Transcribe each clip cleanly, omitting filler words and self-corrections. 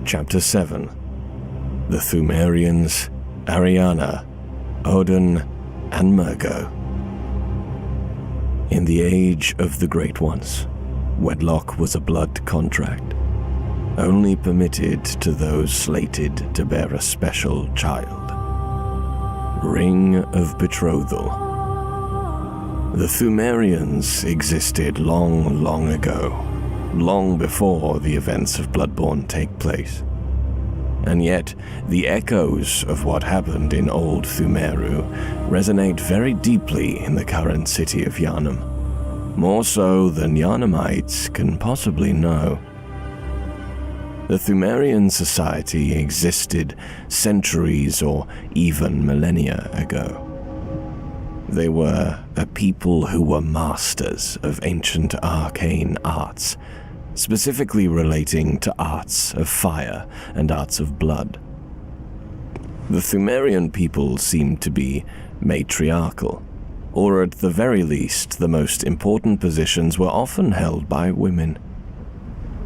Chapter 7. The Pthumerians, Arianna, Oedon, and Mergo. In the age of the Great Ones, wedlock was a blood contract, only permitted to those slated to bear a special child. Ring of Betrothal. The Pthumerians existed long, long ago, long before the events of Bloodborne take place. And yet, the echoes of what happened in Old Pthumeru resonate very deeply in the current city of Yharnam, more so than Yharnamites can possibly know. The Pthumerian society existed centuries or even millennia ago. They were a people who were masters of ancient arcane arts, specifically relating to arts of fire and arts of blood. The Pthumerian people seemed to be matriarchal, or at the very least, the most important positions were often held by women.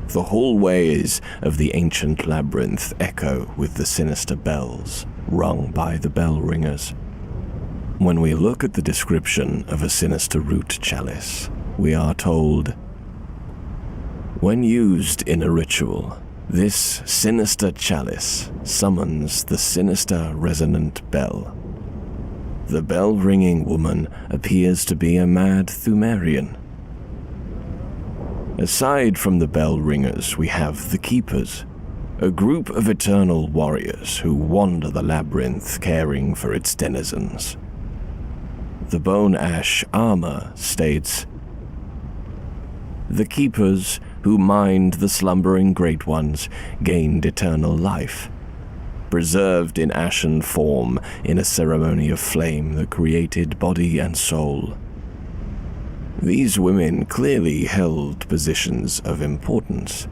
The hallways of the ancient labyrinth echo with the sinister bells rung by the bell ringers. When we look at the description of a sinister root chalice, we are told, when used in a ritual, this sinister chalice summons the sinister resonant bell. The bell-ringing woman appears to be a mad Pthumerian. Aside from the bell ringers, we have the Keepers, a group of eternal warriors who wander the labyrinth caring for its denizens. The Bone Ash armor states, the Keepers who mined the slumbering Great Ones gained eternal life, preserved in ashen form in a ceremony of flame that created body and soul. These women clearly held positions of importance,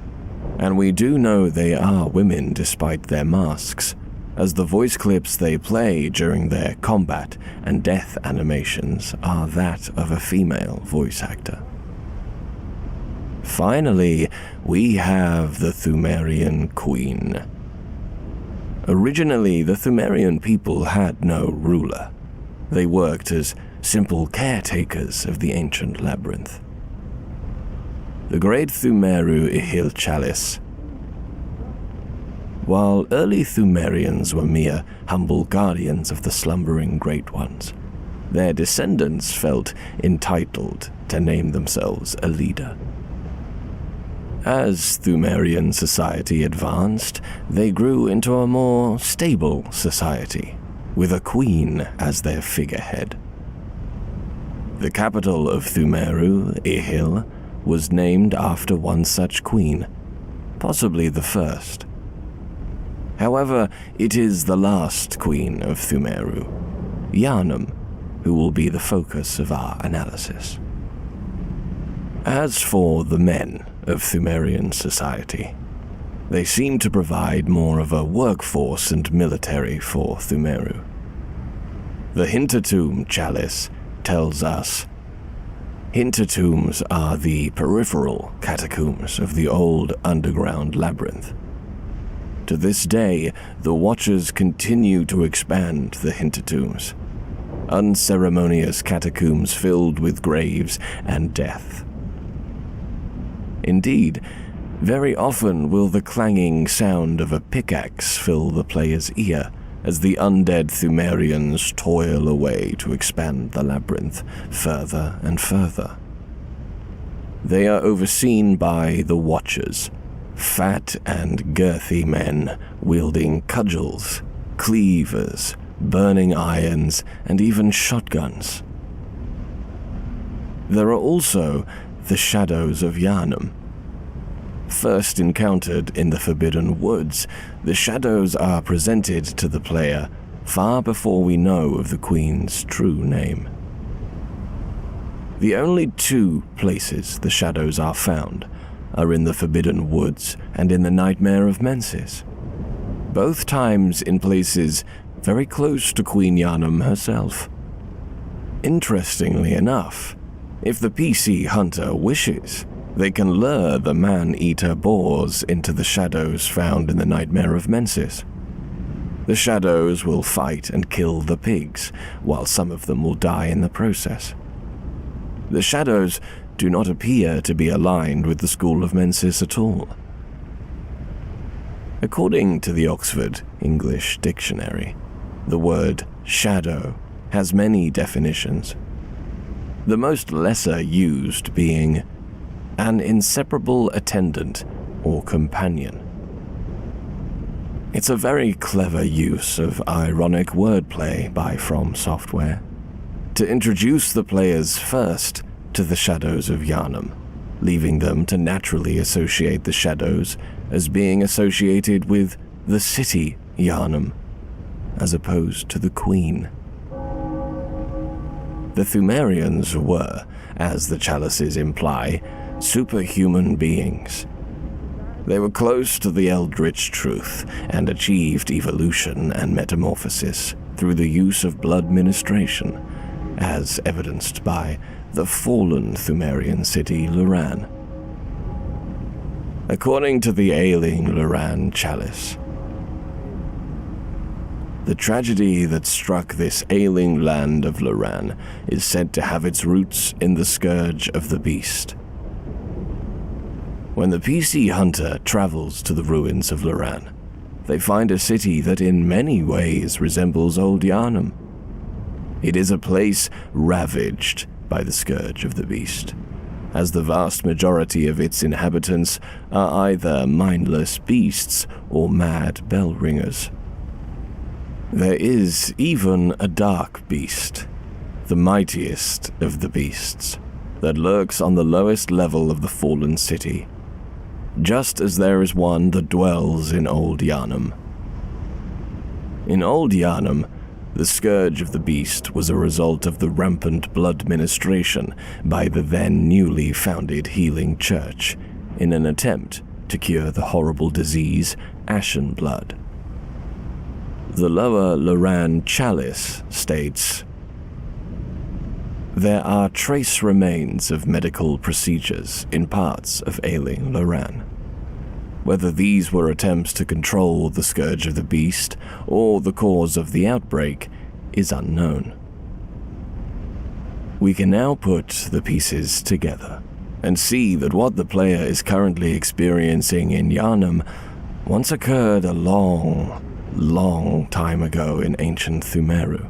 and we do know they are women despite their masks, as the voice clips they play during their combat and death animations are that of a female voice actor. Finally, we have the Pthumerian Queen. Originally, the Pthumerian people had no ruler. They worked as simple caretakers of the ancient labyrinth. The Great Pthumeru Ihil Chalice. While early Pthumerians were mere humble guardians of the slumbering Great Ones, their descendants felt entitled to name themselves a leader. As Pthumerian society advanced, they grew into a more stable society, with a queen as their figurehead. The capital of Pthumeru, Ihil, was named after one such queen, possibly the first. However, it is the last queen of Pthumeru, Yharnam, who will be the focus of our analysis. As for the men of Pthumerian society, they seem to provide more of a workforce and military for Pthumeru. The Hintertomb Chalice tells us, Hintertombs are the peripheral catacombs of the old underground labyrinth. To this day, the Watchers continue to expand the Hintertombs, unceremonious catacombs filled with graves and death. Indeed, very often will the clanging sound of a pickaxe fill the player's ear as the undead Pthumerians toil away to expand the labyrinth further and further. They are overseen by the Watchers, fat and girthy men wielding cudgels, cleavers, burning irons, and even shotguns. There are also the Shadows of Yharnam. First encountered in the Forbidden Woods, the Shadows are presented to the player far before we know of the Queen's true name. The only two places the Shadows are found are in the Forbidden Woods and in the Nightmare of Mensis, both times in places very close to Queen Yharnam herself. Interestingly enough, if the PC hunter wishes, They can lure the man-eater boars into the shadows found in the Nightmare of Mensis. The shadows will fight and kill the pigs, while some of them will die in the process. The shadows do not appear to be aligned with the School of Mensis at all. According to the Oxford English Dictionary, the word shadow has many definitions, the most lesser used being an inseparable attendant or companion. It's a very clever use of ironic wordplay by From Software to introduce the players first to the shadows of Yharnam, leaving them to naturally associate the shadows as being associated with the city Yharnam, as opposed to the Queen. The Pthumerians were, as the chalices imply, superhuman beings. They were close to the Eldritch truth and achieved evolution and metamorphosis through the use of blood ministration, as evidenced by the fallen Pthumerian city Loran. According to the ailing Loran chalice, the tragedy that struck this ailing land of Loran is said to have its roots in the scourge of the beast. When the PC hunter travels to the ruins of Loran, they find a city that in many ways resembles Old Yharnam. It is a place ravaged by the scourge of the beast, as the vast majority of its inhabitants are either mindless beasts or mad bell ringers. There is even a dark beast, the mightiest of the beasts, that lurks on the lowest level of the fallen city, just as there is one that dwells in Old Yharnam. In Old Yharnam, the scourge of the beast was a result of the rampant blood ministration by the then newly founded healing church in an attempt to cure the horrible disease Ashen Blood. The lower Loran chalice states, "There are trace remains of medical procedures in parts of ailing Loran. Whether these were attempts to control the scourge of the beast or the cause of the outbreak is unknown." We can now put the pieces together and see that what the player is currently experiencing in Yharnam once occurred a long time ago in ancient Pthumeru.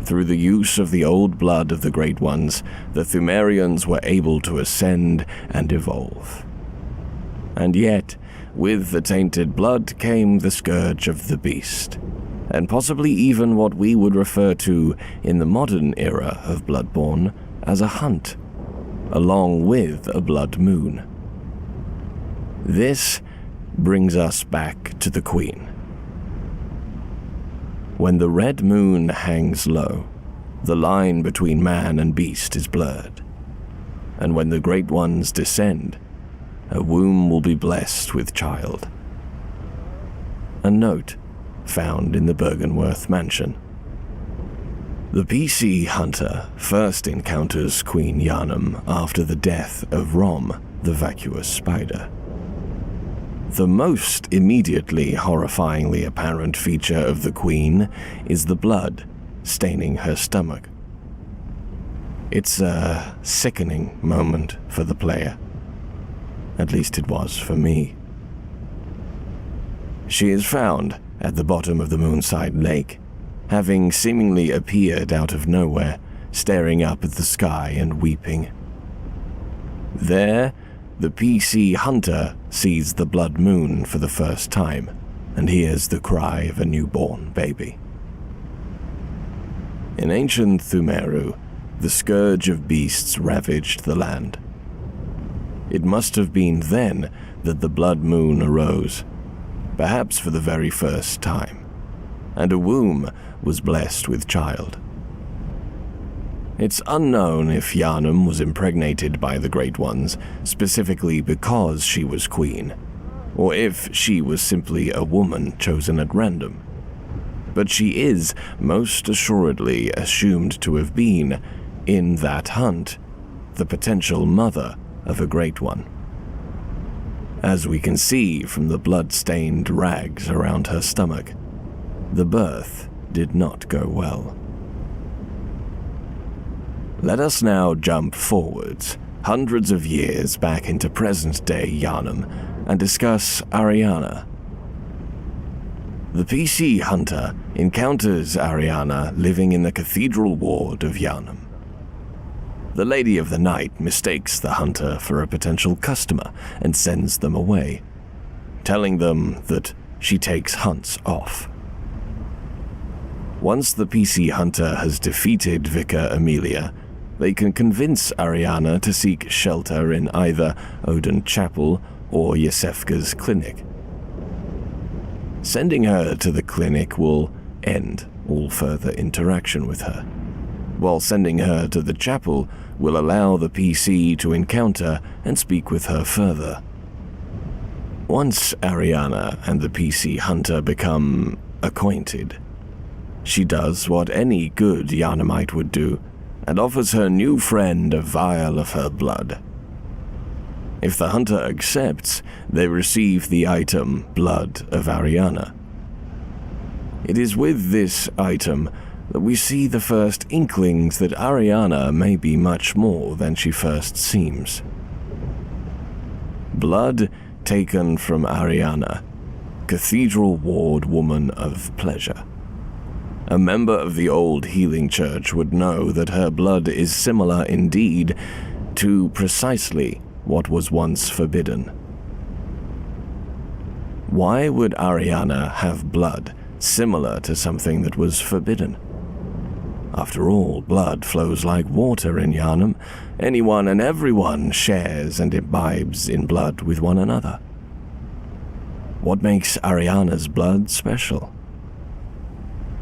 Through the use of the old blood of the Great Ones, the Pthumerians were able to ascend and evolve. And yet, with the tainted blood came the scourge of the beast, and possibly even what we would refer to in the modern era of Bloodborne as a hunt, along with a blood moon. This brings us back to the Queen. When the red moon hangs low, the line between man and beast is blurred, and when the Great Ones descend, a womb will be blessed with child. A note found in the Bergenworth mansion. The PC hunter first encounters Queen Yharnam after the death of Rom, the vacuous spider. The most immediately horrifyingly apparent feature of the Queen is the blood staining her stomach. It's a sickening moment for the player. At least it was for me. She is found at the bottom of the Moonside Lake, having seemingly appeared out of nowhere, staring up at the sky and weeping. There, the PC hunter sees the blood moon for the first time and hears the cry of a newborn baby. In ancient Pthumeru, the scourge of beasts ravaged the land. It must have been then that the blood moon arose, perhaps for the very first time, and a womb was blessed with child. It's unknown if Yharnam was impregnated by the Great Ones specifically because she was queen, or if she was simply a woman chosen at random. But she is most assuredly assumed to have been, in that hunt, the potential mother of a Great One. As we can see from the blood-stained rags around her stomach, the birth did not go well. Let us now jump forwards, hundreds of years back into present-day Yharnam, and discuss Arianna. The PC hunter encounters Arianna living in the cathedral ward of Yharnam. The Lady of the Night mistakes the hunter for a potential customer and sends them away, telling them that she takes hunts off. Once the PC hunter has defeated Vicar Amelia, they can convince Arianna to seek shelter in either Oedon Chapel or Yesefka's clinic. Sending her to the clinic will end all further interaction with her, while sending her to the chapel will allow the PC to encounter and speak with her further. Once Arianna and the PC hunter become acquainted, she does what any good Yharnamite would do and offers her new friend a vial of her blood. If the hunter accepts, they receive the item Blood of Arianna. It is with this item that we see the first inklings that Arianna may be much more than she first seems. Blood taken from Arianna, Cathedral Ward Woman of Pleasure. A member of the old healing church would know that her blood is similar indeed to precisely what was once forbidden. Why would Arianna have blood similar to something that was forbidden? After all, blood flows like water in Yharnam. Anyone and everyone shares and imbibes in blood with one another. What makes Arianna's blood special?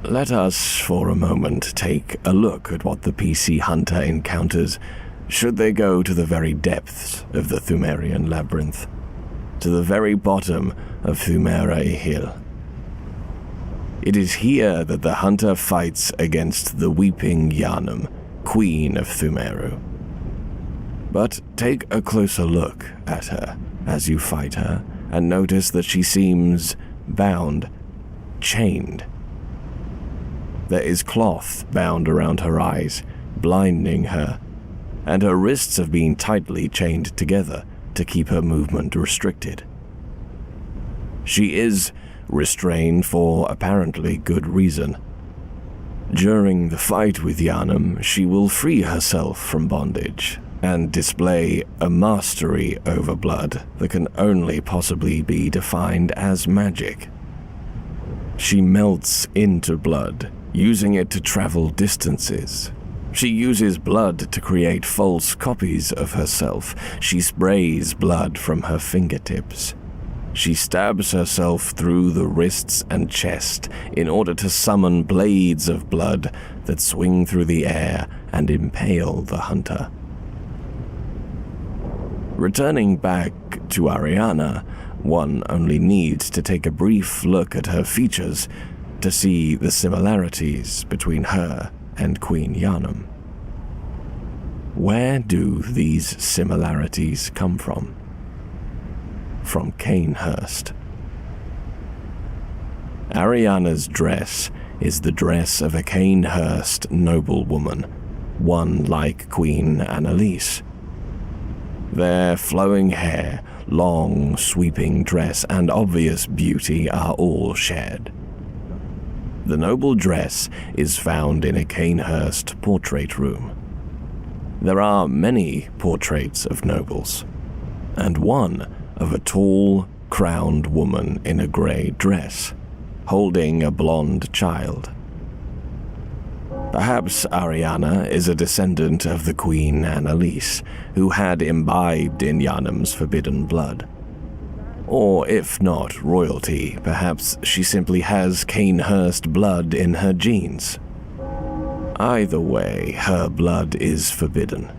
Let us, for a moment, take a look at what the PC hunter encounters should they go to the very depths of the Pthumerian labyrinth, to the very bottom of Thumera Ihil. It is here that the hunter fights against the weeping Yharnam, queen of Pthumeru. But take a closer look at her as you fight her, and notice that she seems bound, chained. There is cloth bound around her eyes, blinding her, and her wrists have been tightly chained together to keep her movement restricted. She is restrained for apparently good reason. During the fight with Yharnam, she will free herself from bondage and display a mastery over blood that can only possibly be defined as magic. She melts into blood, using it to travel distances. She uses blood to create false copies of herself. She sprays blood from her fingertips. She stabs herself through the wrists and chest in order to summon blades of blood that swing through the air and impale the hunter. Returning back to Arianna, one only needs to take a brief look at her features to see the similarities between her and Queen Yharnam. Where do these similarities come from? From Cainhurst. Arianna's dress is the dress of a Cainhurst noblewoman, one like Queen Annalise. Their flowing hair, long sweeping dress, and obvious beauty are all shared. The noble dress is found in a Cainhurst portrait room. There are many portraits of nobles, and one of a tall, crowned woman in a grey dress, holding a blonde child. Perhaps Arianna is a descendant of the Queen Annalise, who had imbibed in Yharnam's forbidden blood. Or if not royalty, perhaps she simply has Cainhurst blood in her genes. Either way, her blood is forbidden.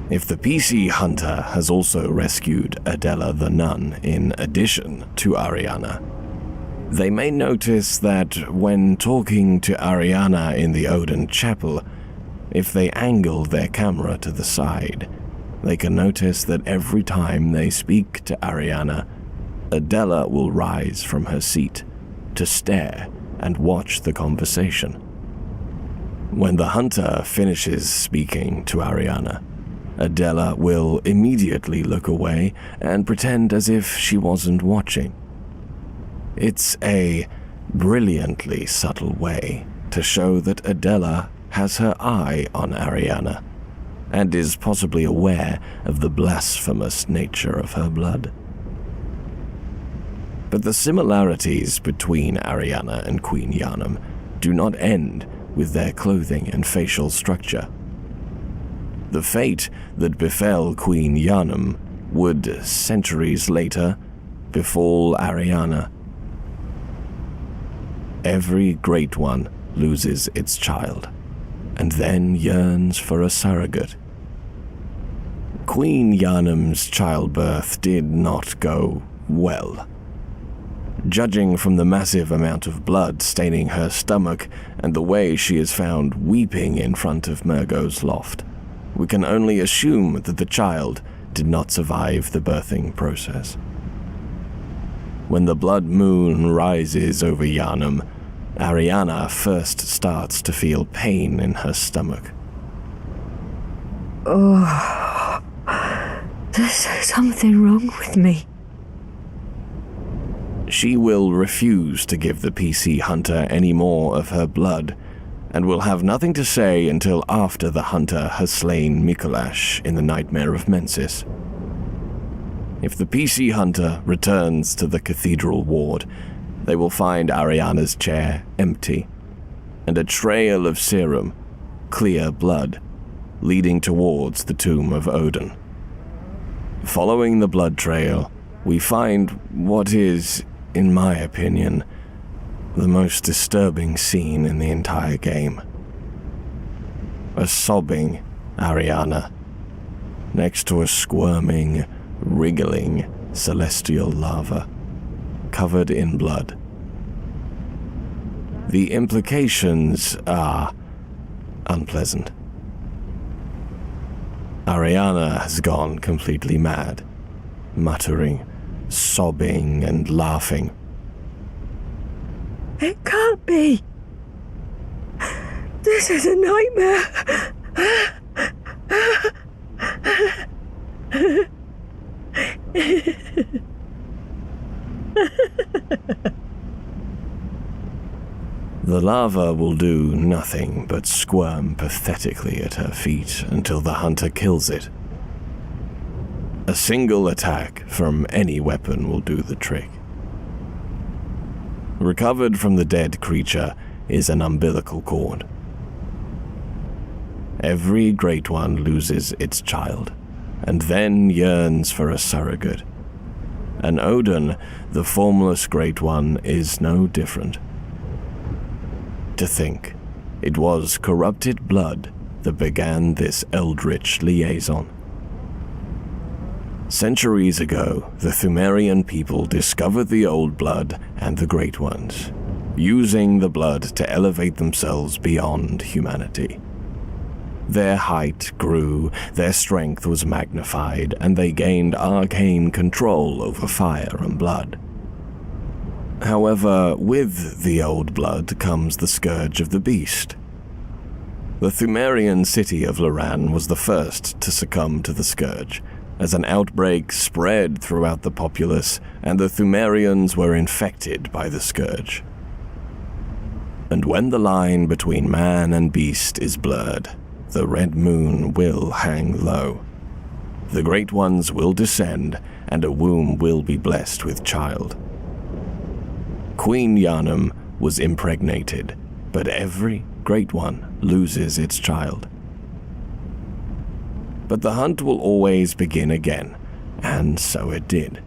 If the PC hunter has also rescued Adela the Nun in addition to Arianna, they may notice that when talking to Arianna in the Oedon Chapel, if they angle their camera to the side, they can notice that every time they speak to Arianna, Adela will rise from her seat to stare and watch the conversation. When the hunter finishes speaking to Arianna, Adela will immediately look away and pretend as if she wasn't watching. It's a brilliantly subtle way to show that Adela has her eye on Arianna and is possibly aware of the blasphemous nature of her blood. But the similarities between Arianna and Queen Yharnam do not end with their clothing and facial structure. The fate that befell Queen Yharnam would, centuries later, befall Arianna. Every great one loses its child, and then yearns for a surrogate. Queen Yharnam's childbirth did not go well. Judging from the massive amount of blood staining her stomach and the way she is found weeping in front of Mergo's loft, we can only assume that the child did not survive the birthing process. When the blood moon rises over Yharnam, Arianna first starts to feel pain in her stomach. Oh, there's something wrong with me. She will refuse to give the PC hunter any more of her blood, and will have nothing to say until after the hunter has slain Mikolash in the Nightmare of Mensis. If the PC hunter returns to the cathedral ward, they will find Arianna's chair empty, and a trail of serum, clear blood, leading towards the tomb of Oedon. Following the blood trail, we find what is, in my opinion, the most disturbing scene in the entire game. A sobbing Arianna, next to a squirming, wriggling celestial lava, covered in blood. The implications are unpleasant. Arianna has gone completely mad, muttering, sobbing and laughing. It can't be. This is a nightmare. The lava will do nothing but squirm pathetically at her feet until the hunter kills it. A single attack from any weapon will do the trick. Recovered from the dead creature is an umbilical cord. Every great one loses its child, and then yearns for a surrogate. And Oedon, the formless great one, is no different. To think, it was corrupted blood that began this eldritch liaison. Centuries ago, the Pthumerian people discovered the old blood and the great ones, using the blood to elevate themselves beyond humanity. Their height grew, their strength was magnified, and they gained arcane control over fire and blood. However, with the old blood comes the scourge of the beast. The Pthumerian city of Loran was the first to succumb to the scourge, as an outbreak spread throughout the populace and the Pthumerians were infected by the scourge. And when the line between man and beast is blurred, the red moon will hang low. The great ones will descend, and a womb will be blessed with child. Queen Yharnam was impregnated, but every great one loses its child. But the hunt will always begin again, and so it did.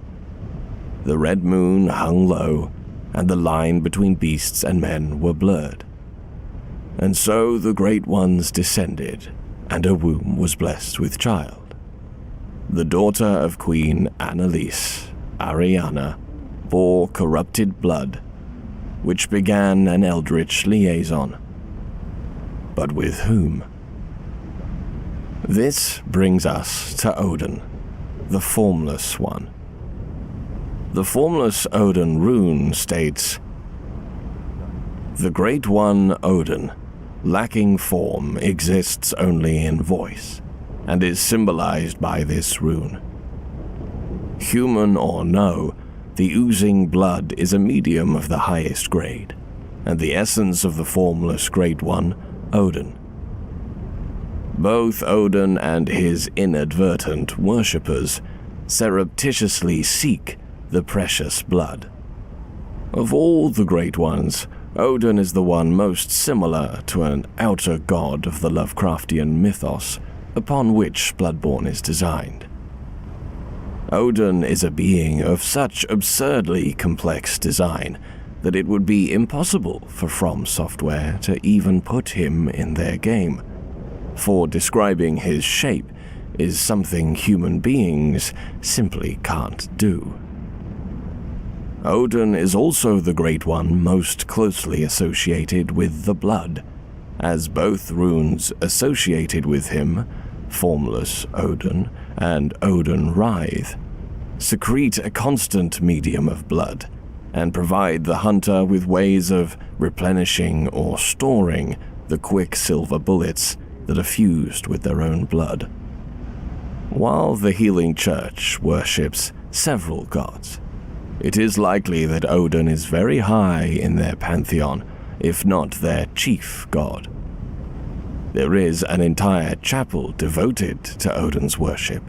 The red moon hung low, and the line between beasts and men were blurred. And so the great ones descended, and a womb was blessed with child. The daughter of Queen Annalise, Arianna, bore corrupted blood, which began an eldritch liaison. But with whom? This brings us to Oedon, the Formless One. The Formless Oedon rune states, "The Great One Oedon, lacking form, exists only in voice, and is symbolized by this rune. Human or no, the oozing blood is a medium of the highest grade, and the essence of the formless Great One, Oedon. Both Oedon and his inadvertent worshippers surreptitiously seek the precious blood. Of all the Great Ones, Oedon is the one most similar to an outer god of the Lovecraftian mythos upon which Bloodborne is designed. Oedon is a being of such absurdly complex design that it would be impossible for From Software to even put him in their game, for describing his shape is something human beings simply can't do. Oedon is also the Great One most closely associated with the blood, as both runes associated with him, Formless Oedon and Oedon Writhe, secrete a constant medium of blood, and provide the hunter with ways of replenishing or storing the quicksilver bullets that are fused with their own blood. While the Healing Church worships several gods, it is likely that Oedon is very high in their pantheon, if not their chief god. There is an entire chapel devoted to Oedon's worship,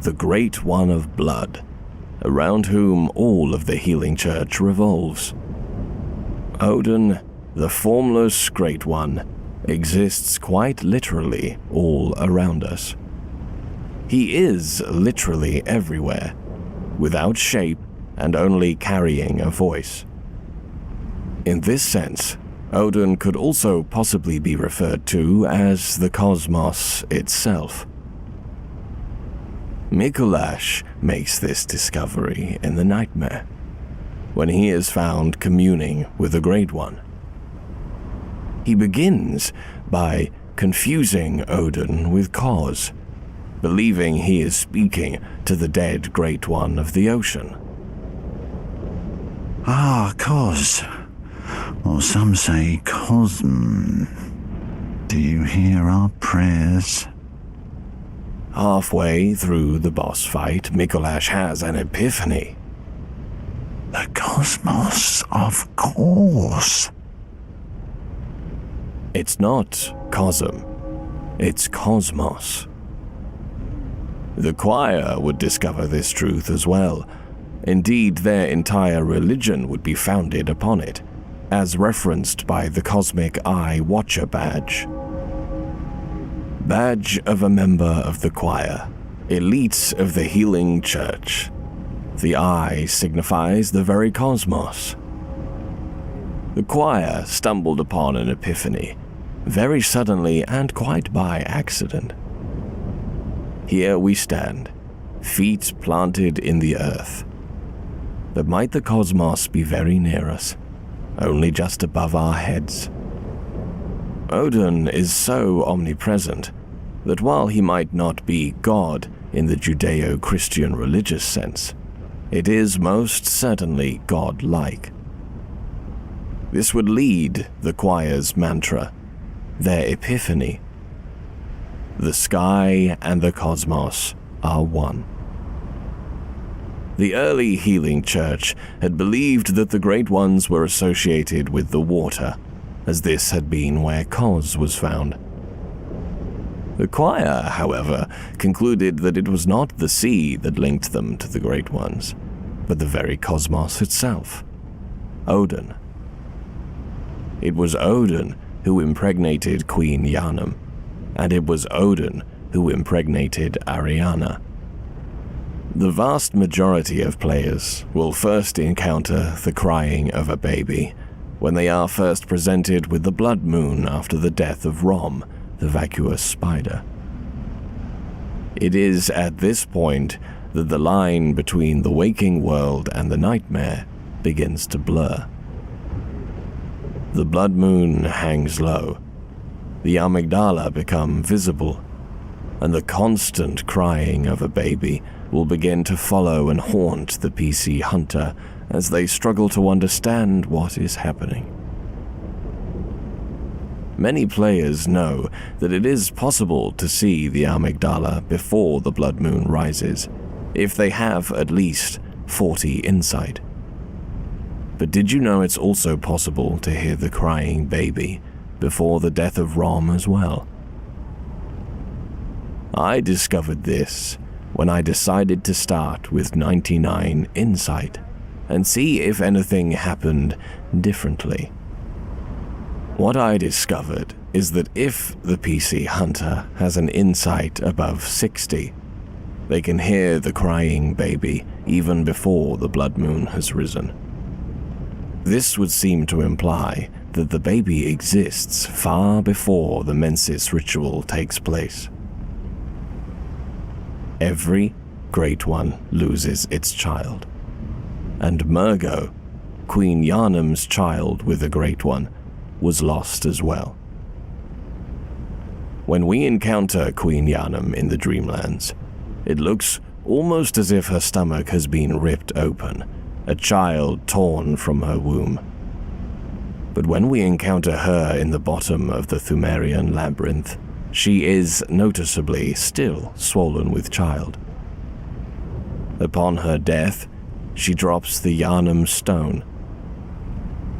the Great One of Blood, around whom all of the Healing Church revolves. Oedon, the formless Great One, exists quite literally all around us. He is literally everywhere, without shape and only carrying a voice. In this sense, Oedon could also possibly be referred to as the cosmos itself. Mikulash makes this discovery in the nightmare, when he is found communing with the Great One. He begins by confusing Oedon with Kos, believing he is speaking to the dead Great One of the ocean. Ah, Kos, or some say Cosm. Do you hear our prayers? Halfway through the boss fight, Mikulash has an epiphany. The cosmos, of course. It's not Cosm, it's Cosmos. The choir would discover this truth as well. Indeed, their entire religion would be founded upon it, as referenced by the Cosmic Eye Watcher badge. Badge of a member of the choir, elite of the Healing Church. The eye signifies the very cosmos. The choir stumbled upon an epiphany, very suddenly and quite by accident. Here we stand, feet planted in the earth. But might the cosmos be very near us, only just above our heads? Oedon is so omnipresent that while he might not be God in the Judeo-Christian religious sense, it is most certainly God-like. This would lead the choir's mantra, their epiphany. The sky and the cosmos are one. The early Healing Church had believed that the Great Ones were associated with the water, as this had been where Kos was found. The choir, however, concluded that it was not the sea that linked them to the Great Ones, but the very cosmos itself, Oedon. It was Oedon who impregnated Queen Yharnam, and it was Oedon who impregnated Arianna. The vast majority of players will first encounter the crying of a baby when they are first presented with the blood moon after the death of Rom, the vacuous spider. It is at this point that the line between the waking world and the nightmare begins to blur. The blood moon hangs low. The amygdala become visible. and the constant crying of a baby will begin to follow and haunt the PC hunter as they struggle to understand what is happening. Many players know that it is possible to see the amygdala before the blood moon rises, if they have at least 40 insight. But did you know it's also possible to hear the crying baby before the death of Rom as well? I discovered this when I decided to start with 99 insight and see if anything happened differently. What I discovered is that if the PC hunter has an insight above 60, they can hear the crying baby even before the blood moon has risen. This would seem to imply that the baby exists far before the Mensis ritual takes place. Every Great One loses its child, and Mergo, Queen Yharnam's child with the Great One, was lost as well. When we encounter Queen Yharnam in the Dreamlands, it looks almost as if her stomach has been ripped open, a child torn from her womb. But when we encounter her in the bottom of the Pthumerian labyrinth, she is noticeably still swollen with child. Upon her death, she drops the Yharnam stone.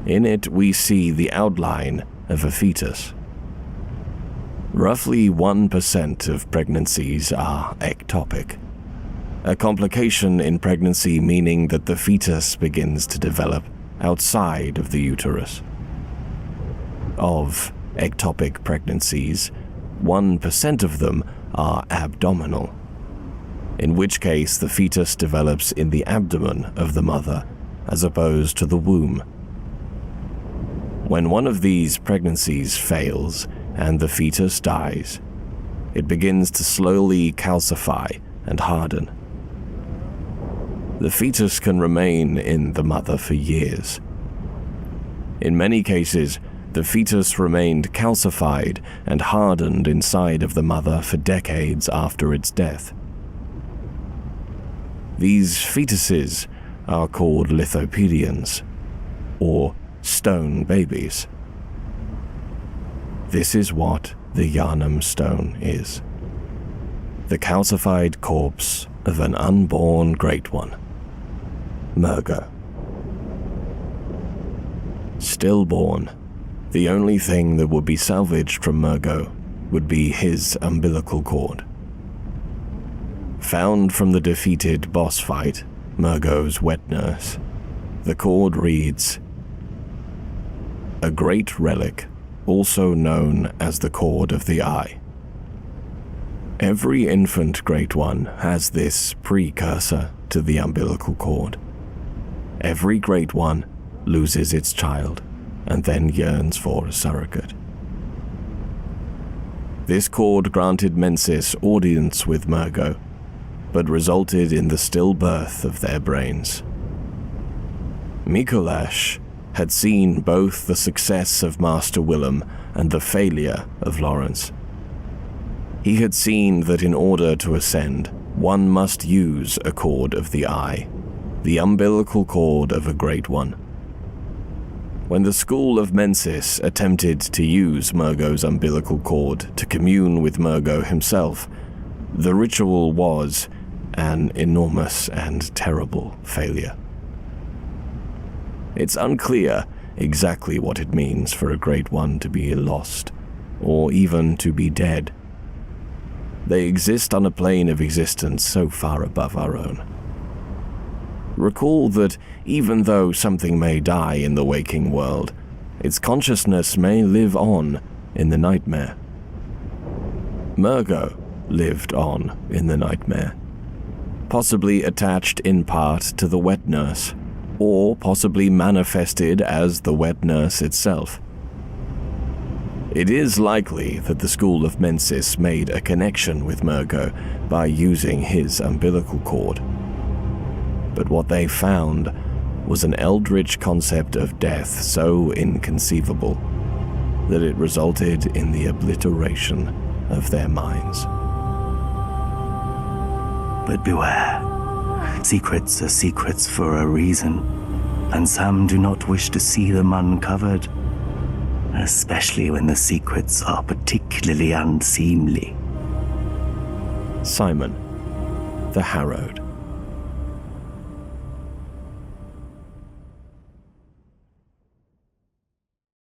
In it, we see the outline of a fetus. Roughly 1% of pregnancies are ectopic, a complication in pregnancy meaning that the fetus begins to develop outside of the uterus. Of ectopic pregnancies, 1% of them are abdominal, in which case the fetus develops in the abdomen of the mother as opposed to the womb. When one of these pregnancies fails and the fetus dies, it begins to slowly calcify and harden. The fetus can remain in the mother for years. In many cases, the fetus remained calcified and hardened inside of the mother for decades after its death. These fetuses are called lithopedions, or stone babies. This is what the Yharnam stone is. The calcified corpse of an unborn Great One, Mergo. Stillborn, the only thing that would be salvaged from Mergo would be his umbilical cord. Found from the defeated boss fight, Mergo's wet nurse, the cord reads, "A great relic, also known as the cord of the eye. Every infant Great One has this precursor to the umbilical cord. Every Great One loses its child and then yearns for a surrogate. This cord granted Mensis audience with Mergo, but resulted in the stillbirth of their brains. Mikolash had seen both the success of Master Willem and the failure of Lawrence. He had seen that in order to ascend, one must use a cord of the eye, the umbilical cord of a Great One. When the school of Mensis attempted to use Mergo's umbilical cord to commune with Mergo himself, the ritual was an enormous and terrible failure. It's unclear exactly what it means for a Great One to be lost, or even to be dead. They exist on a plane of existence so far above our own. Recall that even though something may die in the waking world, its consciousness may live on in the nightmare. Mergo lived on in the nightmare, possibly attached in part to the wet nurse, or possibly manifested as the wet nurse itself. It is likely that the School of Mensis made a connection with Mergo by using his umbilical cord. But what they found was an eldritch concept of death so inconceivable that it resulted in the obliteration of their minds. But beware. Secrets are secrets for a reason, and some do not wish to see them uncovered, especially when the secrets are particularly unseemly. Simon, the Harrowed.